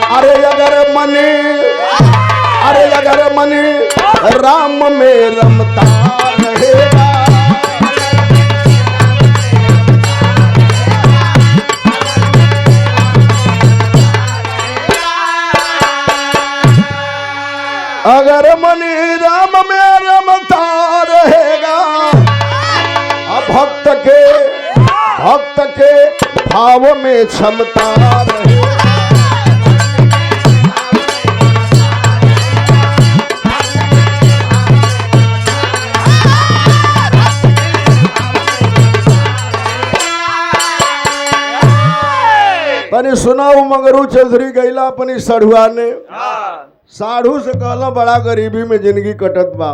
अरे अगर मन राम में रमता रहेगा, अगर मन राम में रमता रहेगा, भक्त के भाव में क्षमता रहेगा। तनी सुनाऊ मंगरू चौधरी गईला अपनी सढ़ुआ ने साढ़ू से कहला बड़ा गरीबी में जिंदगी कटत बा,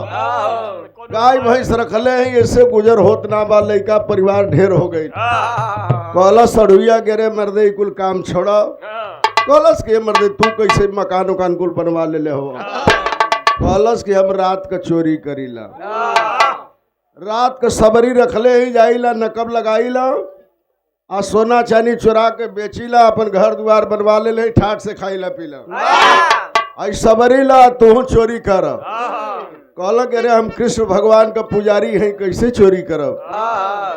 गाय भैंस रखले हैं ऐसे गुजर होत ना बा, लड़का परिवार ढेर हो गई। कहला सढ़ुआ गेरे मर्दे कुल काम छोड़ा, कहलस के मर्दे तू कैसे मकान उकान कुल बनवा ले हो। कहलस कि हम रात का चोरी करीला, रात का सबरी रखले ही जाइला, नकब लगाईला आ सोना चांदी चुरा के बेचीला, अपन घर द्वार बनवा ले, ठाट से खाईला पीला। आई सबरी ला तू चोरी कर। कहलक अरे हम कृष्ण भगवान का पुजारी हैं, कैसे चोरी करब।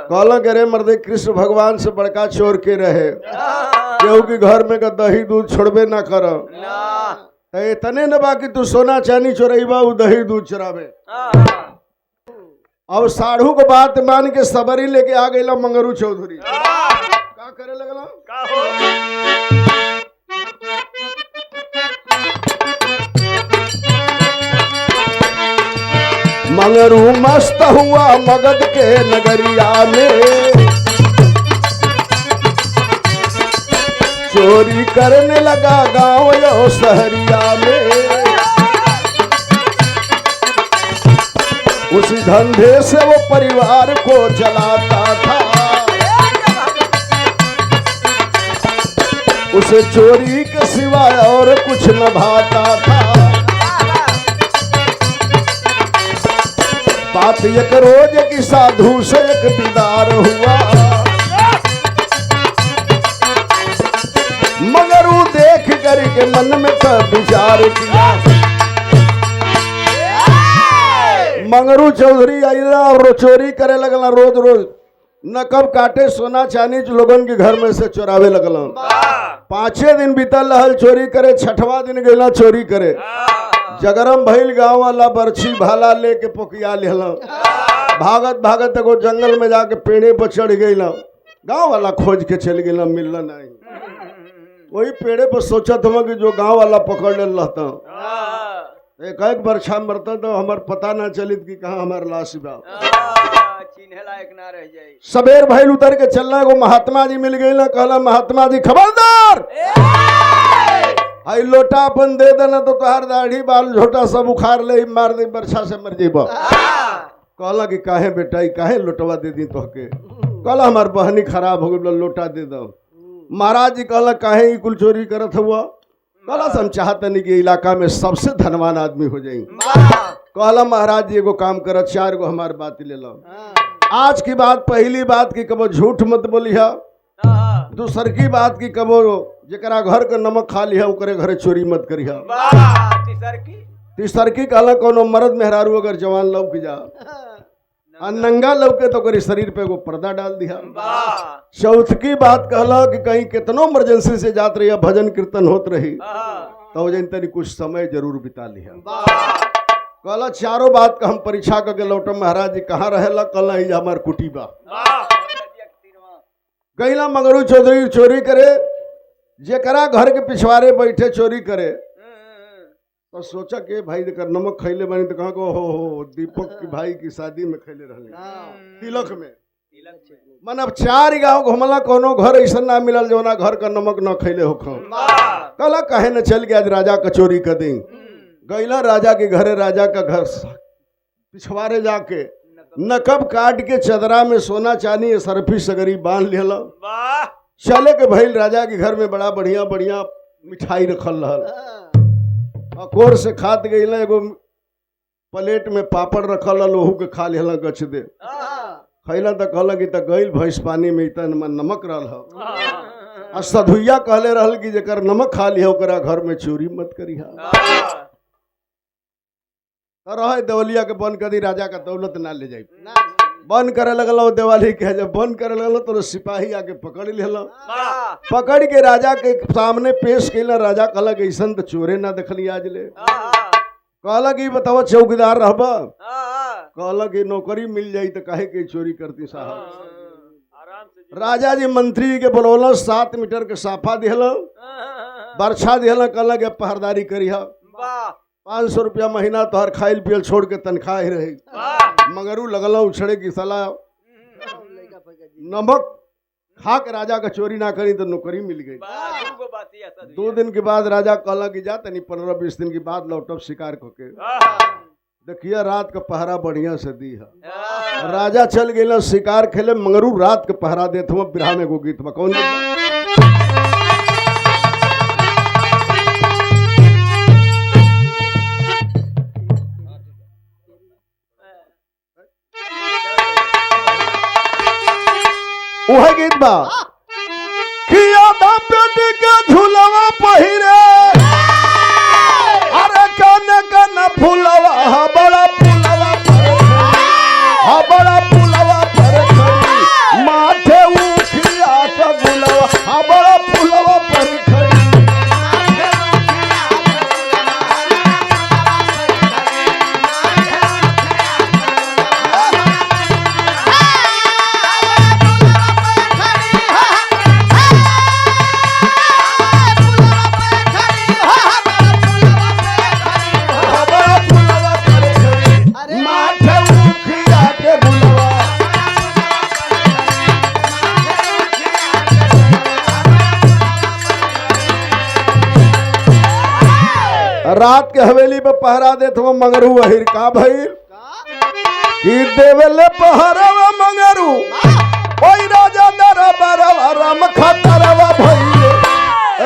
कहलक अरे मर्दे कृष्ण भगवान से बड़का चोर के रहे, केहू के घर में का दही दूध छोड़बे ना करब। इतने न बाकी तू सोना चांदी चोरेबा उ दही दूध चुराबे। अब साढ़ू को बात मान के सबरी लेके आ गईला मंगरू चौधरी। का करे लगला मंगरू मस्त हुआ मगध के नगरिया में, चोरी करने लगा गांव यो शहरिया में। उसी धंधे से वो परिवार को चलाता था, उसे चोरी के सिवाय और कुछ न भाता था। बात एक रोज की साधु से एक दीदार हुआ, मगर वो देख करके मन में तब विचार किया। मंगरू चौधरी आइला और चोरी करे लगला, रोज रोज नकब काटे सोना चांदी लोगन के घर में से चोरावे लगला। 5 दिन बीतल रहल चोरी करे, 6वां दिन गईला चोरी करे। जगरम भइल गांव वाला बरछी भाला लेके पोकिया लेला, भागत भागत एगो जंगल में जाके पेड़े पर चढ़ गईला। गांव वाला खोज के चल गईला, मिलला नहीं। वही पेड़े पर सोचत हम कि जो गांव वाला पकड़ ले रहता, एक बरछा मरता तो हमार पता ना चलित कि कहाँ हमार लाश बा, चिन्हे लायक ना रह जाए। सबेर भइल उतर के चलना, एगो महात्मा जी मिल गई ना। कहला महात्मा जी खबरदार, आई लोटा अपन दे देना तो तोहार दाढ़ी बाल झोटा सब उखाड़ ले, मार दे बरछा से मर जेबा। कहला कि काहे बेटा काहे लोटवा दे दी तोहके। कहला हमार बहनी खराब हो गई, लोटा दे दो। महाराज जी कहला काहे कुल चोरी करत हुआ। कहला हम चाहते नहीं कि इलाका में सबसे धनवान आदमी हो जाए। कहला महाराज जी एगो काम कर, 4 गो हमार बात ले लो। आज की बात, पहली बात की कबो झूठ मत बोलिया, दूसर की बात की कबो जरा घर का नमक खा लिया ओकरे घरे चोरी मत करिया। तीसर की कहला कोनो मर्द मेहरारू अगर जवान लौक जा नंगा लौके तो करे शरीर पे एगो पर्दा डाल दिया। चौथ की बात कहला कि कहीं कितनो इमरजेंसी से जात रही, भजन कीर्तन होत रही तो जन तनी कुछ समय जरूर बिता लिया। कहला 4 बात का हम परीक्षा करके लौटम। महाराज जी कहाँ रहेला। कहला ही हमार कुटी बा। गईला मंगरू चौधरी चोरी करे, जेकरा घर के पिछवाड़े बैठे चोरी करे तो सोचा के भाई देकर नमक खैले बनी तो कहा को हो दीपक की भाई की शादी में खैले रहले तिलक में। मन अब 4 गांव घुमला, कोनो घर ऐसा ना मिलल जो ना घर का नमक न खैले हो। कहला कहे न चल गया आज राजा का चोरी कर दी। गईला राजा के घरे, राजा का घर पिछवाड़े जाके नकब काट के चदरा में सोना चांदी सरफी सगरी बांध लिया। चले के भइल राजा के घर में बड़ा बढ़िया बढ़िया मिठाई रखल रहल। अकोर से खात गईला, एगो प्लेट में पापड़ रखल लोहू के खा लिया गछ दे। खैला तो कहला कि गईल भैंस पानी में इतना नमक रहल। आ सधुइया कहले रहल कि जेकर नमक खा लिया ओकरा घर में चोरी मत करिहा। रह देवलिया के बंद कर दी, राजा का दौलत ना ले जाई। बंद करे लगल दिवाली के, जब बंद करे लगल तो सिपाही आके पकड़ लिहल। पकड़ के राजा के सामने पेश कैला। राजा कहला कि ऐसा तो चोरे ना देखली आज ले। कहला कि बताओ चौकीदार रहब? कहला कि नौकरी मिल जाई तो काहे के चोरी करती साहब। राजा जी मंत्री के बोलौल, 7 मीटर के साफा दिहल, बरछा दिहल। कहला कि पहरदारी करिहा, 500 रुपया महीना तोहर खाइल पियल छोड़ के तनख्वाह ही रही। मगरू लगल उछड़े की सलाह नमक खा के राजा का चोरी ना करी तो नौकरी मिल गई। 2 दिन के बाद राजा कहला कि जा तनी 15-20 दिन के बाद लौटब शिकार होके। देखिए रात का पहरा बढ़िया से दी है। राजा चल गए शिकार खेले, मगरू रात के पहरा देते हुआ बिरहा में एगो गीत बा। कौन वह गीत बा कि आधा पेट के झूलवा पहिरे, अरे कन फूलवा बड़ा फूलवा बड़ा फूलवा पर खड़ी, माथे उखिया का गुलवा बड़ा फूलवा पर खड़ी। रात के हवेली पे पहरा दे तो मंगरू अहिर का भइल कि देवले पहरावा मंगरू ओई राजा दरबारवा राम खतरवा भइल,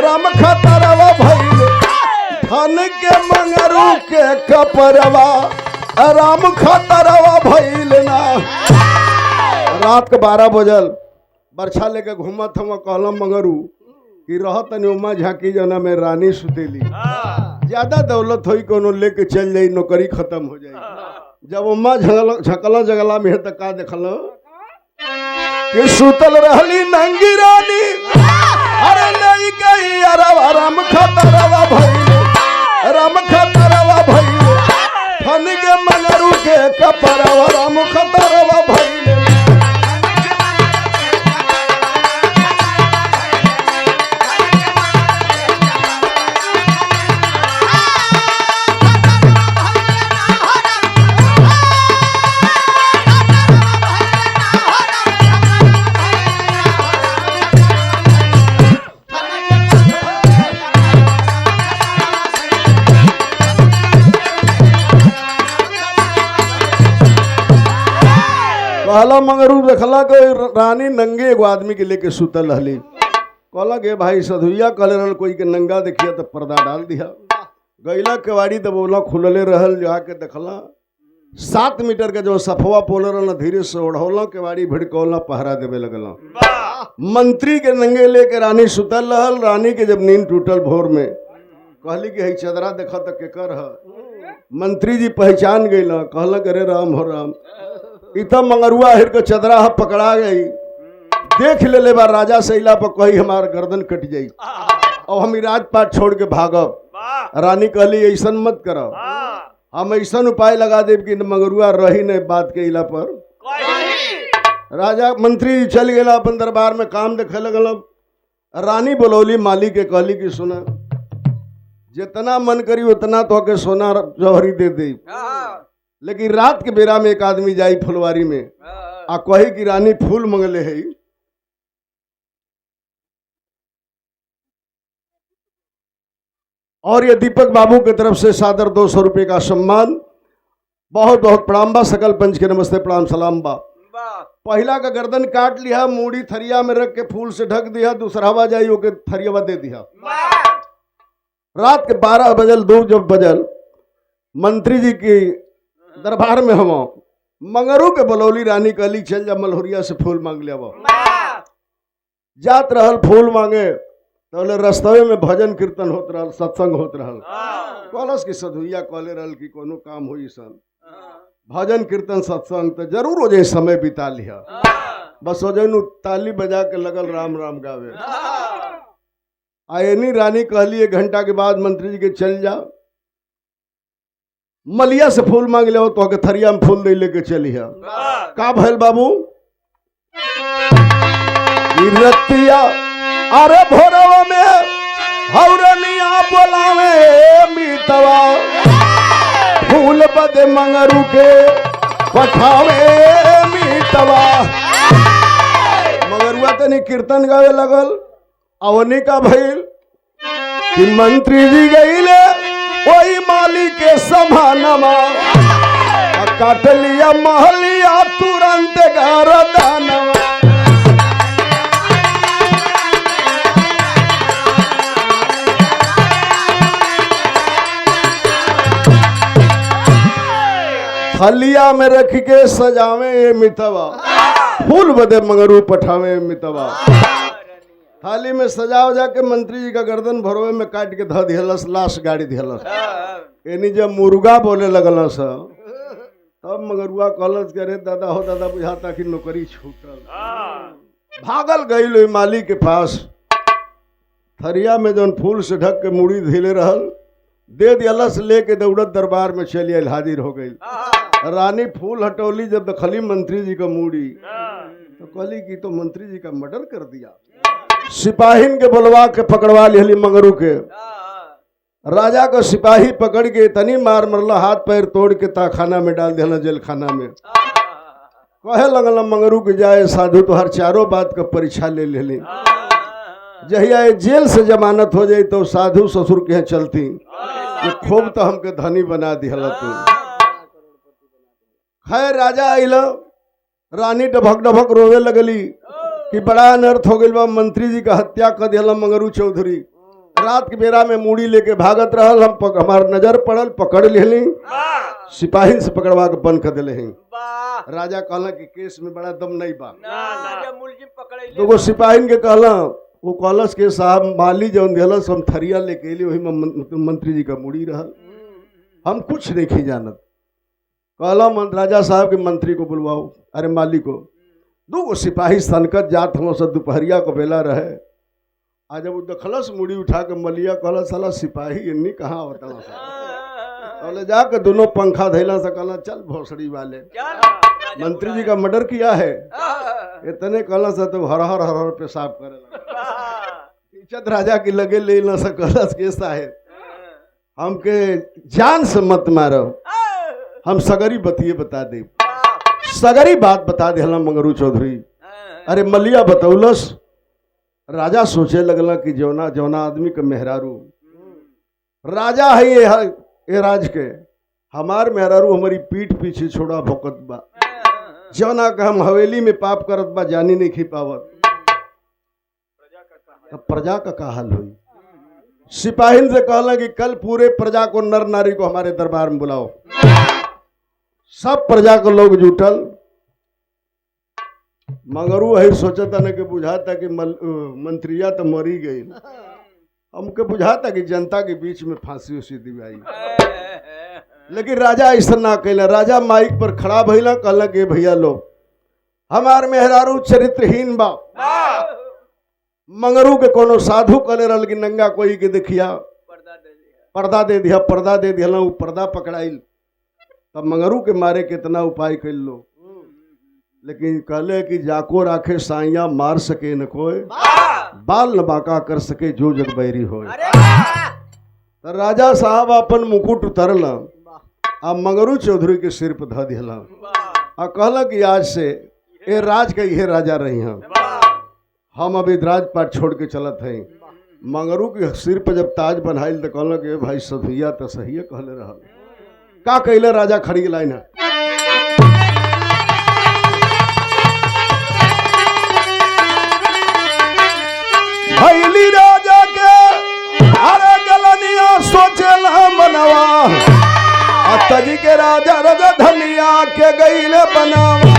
राम खतरवा भइल। धन के मंगरू के कपरवा राम खतरवा भइल ना। रात के 12 बजल, बरछा लेके घूमत हम। कहलम मंगरू कि रहत उमा झांकी जना में रानी सुतेली, ज्यादा दौलत होई कोनो लेके चल जाई, नौकरी खत्म हो जाई। जब उमा झकला जगला में तक का देखल कि सुतल रहली नंगी रानी, अरे नहीं गई राम खतरवा भइल, राम खतरवा भइल। धन के मंगरू के कपरवा राम खतरवा भइल। कहला मंगरू देखला कि रानी नंगे एगो आदमी के लेके सुतल रहली। कहला के भाई सधुइया कहले रहल कोई के नंगा देखिया तो पर्दा डाल दिया। गैला केवाड़ी दबोला खुलले रहल, जाके देखला 7 मीटर के जो सफवा पोल रहल धीरे से ओढ़ौला, केवाड़ी भिड़कौला, पहरा देवे लगला। मंत्री के नंगे लेके रानी सुतल रहल। रानी के जब नींद टूटल भोर में, कहली कि हई चदरा देखा तो केकर है। मंत्री जी पहचान गईला। कहला अरे राम हो राम, इतना मंगरुआ हिर के चदरा पकड़ा गई। देख ले बा राजा से इला पर कही हमार गर्दन कट जाई और हम राजपाट छोड़ के भागब। रानी कहली ऐसा मत करो, हम ऐसा उपाय लगा देव कि मंगरुआ रही नहीं बात के इला पर। राजा मंत्री चल गया अपन दरबार में, काम देखे लगल। रानी बोलौली माली के, कहली कि सुना जितना मन करी उतना तो के सोना जौहरी दे दे, लेकिन रात के बेरा में एक आदमी जाई फुलवारी में आ कही कि रानी फूल मंगले है। और ये दीपक बाबू की तरफ से सादर 200 रुपये का सम्मान। बहुत बहुत प्रणाम बा, सकल पंच के नमस्ते प्रणाम सलाम बा। पहला का गर्दन काट लिया, मूड़ी थरिया में रख के फूल से ढक दिया, दूसरावा जाई ओके थरियावा दे दिया। रात के 12 बजल 2 जब बजल, मंत्री जी की दरबार में हम मंगरू के बलौली। रानी कहली चल जा मलहोरिया से फूल मांग लिया। जात रहल फूल मांगे तो रस्तवे में भजन कीर्तन होत रहल, सत्संग होत रहल। कॉलस की सधुइया कॉले रहल कि कोनो काम होई सन भजन कीर्तन सत्संग तो जरूर हो जाए, समय बिता लिया। बस हो जाए ताली बजा के लगल राम राम गावे। आयनी रानी कहली 1 घंटा के बाद मंत्री जी के चल जा, मलिया से फूल मांग ले तो के थरिया में फूल दे लेके चलिया। का भैल बाबू रतिया अरे भोरवा में हौरनिया बोलावे मीतवा, फूल बदे मंगरू के पठावे मीतवा। मगरुआ तनी कीर्तन गावे लगल। अवनी का भइल कि मंत्री जी गईले वही माली के समानमा, काट लिया महलिया तुरंत गरदानवा। थलिया में रख के सजावे ये मितवा, फूल बदे मंगरू पठावे मितवा। थाली में सजाव जाके मंत्री जी का गर्दन भरोवे में काट के ध दिहलस, लाश गाड़ी दिहलस। यानी जब मुर्गा बोले लगल स तब मगरुआ कहलस के अरे दादा हो दादा बुझाता कि नौकरी छूटल। भागल गई माली के पास, थरिया में जौन फूल से ढक के मुड़ी धीले रहल दे दियलस, लेके दौड़त दरबार में चली आयल, हाजिर हो गई। रानी फूल हटौली जब दखली मंत्री जी का मूड़ी तो कहली कि तो मंत्री जी का मर्डर कर दिया। सिपाहीन के बुलवा के पकड़वा लिहली मंगरू के। राजा को सिपाही पकड़ के तनी मार मरला, हाथ पैर तोड़ के ताखाना में डाल दिया, जेल खाना में। कहे लगल मंगरू के जाए साधु तो हर चारों बात का परीक्षा ले लेली, जहिया जेल से जमानत हो जाए तो साधु ससुर के यहाँ चलती, खूब तो हमके धनी बना दिहला तू। खैर राजा आइला, रानी डभक डभक रोवे लगली कि बड़ा अनर्थ हो गई बा, मंत्री जी का हत्या कर दिया मंगरू चौधरी। रात के बेरा में मूड़ी लेके भागत रहल, हमार नजर पड़ल, पकड़ लेली, सिपाही से पकड़वा के बंद कर दिले हैं। राजा कहला कि केस में बड़ा दम नहीं बा। तो सिपाही के कहला, वो कहलस के साहब माली जौन दिहलस हम थरिया लेके अली, वही मंत्री जी का मूड़ी रहल, हम कुछ नहीं जानत। कहला राजा साहब के मंत्री को बुलवाओ, अरे माली को। 2 सिपाही सनकत जात हम सब दोपहरिया को बेला रहे। आज जब दखलस मुड़ी उठा के मलिया कहला साला सिपाही इन्नी कहाँ होता कहले जाके दोनों पंखा धैला से कहला चल भोसड़ी वाले मंत्री जी का मर्डर किया है। इतने कहला से तो हर हर हर हर पेशाब करे लगा। इज्जत राजा की लगे ले ना सकलस के साहेब हमके जान से मत मारो, हम सगरी बतिए बता दे, सगरी बात बता दे हला मंगरू चौधरी। अरे मलिया बतौलस। राजा सोचे लगला कि जौना जौना आदमी के मेहरारू राजा है ये राज के, हमार मेहरारू हमारी पीठ पीछे छोड़ा भोकत बा, जौना का हम हवेली में पाप करत बा जानी नहीं खिपावत, तब प्रजा का हाल हुई। सिपाहीन से कहला कि कल पूरे प्रजा को नर नारी को हमारे दरबार में बुलाओ। सब प्रजा को लोग जुटल। मंगरू है सोचता न कि बुझाता कि मंत्रिया तो मरी गई, हमके बुझाता कि जनता के बीच में फांसी उसी दिवाई। लेकिन राजा ऐसा ना कहला। राजा माइक पर खड़ा भइला, कहला कि भैया लोग हमार मेहरारू चरित्रहीन बा। मंगरू के कोनो साधु कहले रहल कि नंगा कोई के देखिया पर्दा दे दिया, पर्दा दे दिया, वो पर्दा पकड़ाइल। तब मंगरू के मारे कितना उपाय कर लो, लेकिन कहले कि जाको राखे साइया मार सके न कोई, बाल न बाका कर सके जो जग बैरी हो। तो राजा साहब अपन मुकुट उतरला आ मंगरू चौधरी के सिर पर ध दिला आ कहला कि आज से ये राज के ये राजा रही हैं, हम अभी राजपाट छोड़ के चलत हैं। मंगरू के सिर पर जब ताज बनाइल तो कहला कि भाई सधुइया तो सही कहले रहल। का कहले राजा खड़ी लाइन है, भैली राजा के अरे गलनिया सोचेला मनवा, तजी के राजा रजा धनिया के गईले बनावा।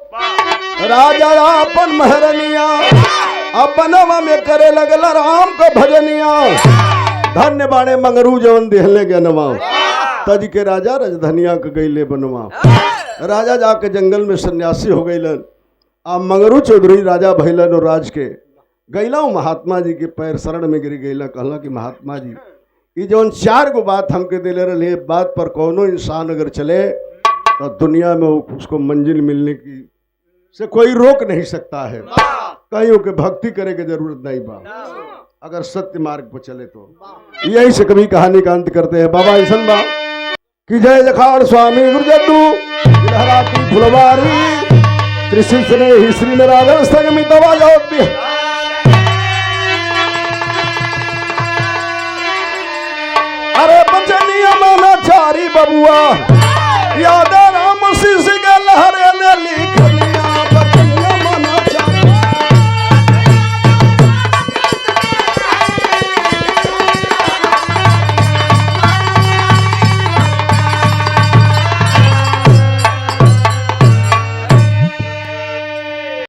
राजा अपन महरनिया अपनवा में करे लगल राम को भजनिया। धन्य बाणे मंगरू जवन देहले ज्ञानवा तज के राजा रजधनिया के गईले बनवा। राजा जाके जंगल में सन्यासी हो गईलन। आ मंगरू चौधरी राजा भैलन और राज के गईला महात्मा जी के पैर शरण में गिर गईला। कहला कि महात्मा जी ये जौन 4 गो बात हमके दिले रहे बात पर कोनो इंसान अगर चले तो दुनिया में उसको मंजिल मिलने की से कोई रोक नहीं सकता है। कहीं के भक्ति करे की जरूरत नहीं बा अगर सत्य मार्ग पर चले तो। यही से कभी कहानी का अंत करते हैं। बाबा ऐसा बा कि जय जखाड़ स्वामी गुरुजदू लहराती फुलवारी त्रिशि स्नेही श्री नराधर संगमितवा जगत भी। अरे बचनिया माना चारी बबुआ याद राम शिष के लहरे ने लिख